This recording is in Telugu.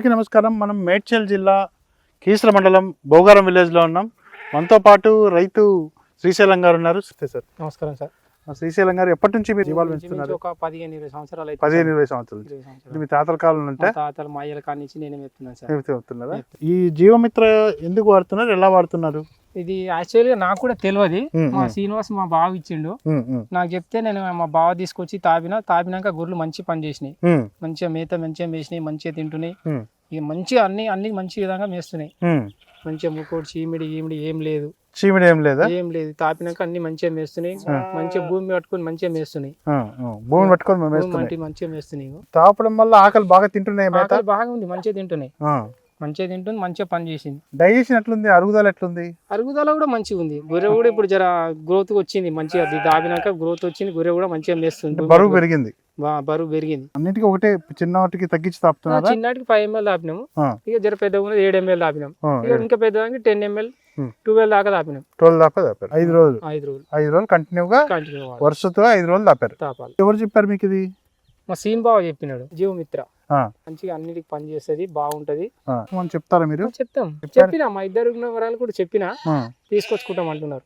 అందరికీ నమస్కారం. మనం మేడ్చల్ జిల్లా కీసర మండలం భోగారం విలేజ్లో ఉన్నాం. మనతో పాటు రైతు శ్రీశైలం గారు ఉన్నారు. సార్ నమస్కారం సార్. శ్రీశైలం గారు ఎప్పటి నుంచి మీరు జీవాలు పెంచుతున్నారు? ఒక 15-20 సంవత్సరాలు. 15-20 సంవత్సరాలు. ఇది మీ తాతల కాలం అంటే తాతలు మా అయ్యల కాడి నుంచి నేను చెప్తున్నాను సార్. చెప్తున్నారా? ఈ జీవమిత్ర ఎందుకు వాడుతున్నారు, ఎలా వాడుతున్నారు? ఇది యాక్చువల్గా నాకు కూడా తెలియదు. మా శ్రీనివాస్ మా బావ ఇచ్చిండు. నాకు చెప్తే నేను మా బావ తీసుకొచ్చి తాపినాక గొర్రెలు మంచి పని చేసినాయి. మంచిగా మేత మంచిగా మేసినాయి, మంచిగా తింటున్నాయి. ఇక మంచిగా అన్ని మంచి విధంగా మేస్తున్నాయి. మంచిగా ముక్కోటి చీమిడి ఏం లేదు. చీమిడి ఏం లేదు. తాపినాక అన్ని మంచిగా మేస్తున్నాయి. మంచిగా భూమి పట్టుకొని మంచిగా మేస్తున్నాయి. భూమి పట్టుకొని మంచిగా మేస్తున్నాయి. తాపడం వల్ల ఆకలి బాగా తింటున్నాయి. బాగా ఉంది, మంచిగా తింటున్నాయి. మంచిగా తింటుంది, మంచిగా పని చేసింది. డైజెషన్ ఎట్లుంది? అరుగుదల ఎట్లుంది? అరుగుదల కూడా మంచిగా ఉంది. గొర్రె కూడా ఇప్పుడు జర గ్రోత్ వచ్చింది, మంచిగా దాపినాక గ్రోత్ వచ్చింది. గొర్రె కూడా మంచిగా మేస్తుంది. బరువు పెరిగింది. బరువు పెరిగింది. అన్నిటికీ ఒకటే చిన్నటికి తగ్గించి తాపుతున్నారు. చిన్నటికి 5 ml తాపినాము. ఇక జర పెద్దగా 7 ml తాపినాం. ఇక ఇంకా పెద్దదానికి 10 ml 12 దాకా తాపినాం. 12 దాకా తాపారు. 5 రోజులు కంటిన్యూగా వరుసతో 5 రోజులు తాపారు. ఎవరు చెప్పారు మీకు ఇది? మా సీన్ బావ చెప్పినాడు. జీవమిత్ర మంచిగా అన్నిటికి పని చేస్తుంది, బాగుంటది. చెప్తారా మీరు? చెప్పినా మా ఇద్దరు వరాలు కూడా చెప్పినా తీసుకొచ్చుకుంటాం అంటున్నారు.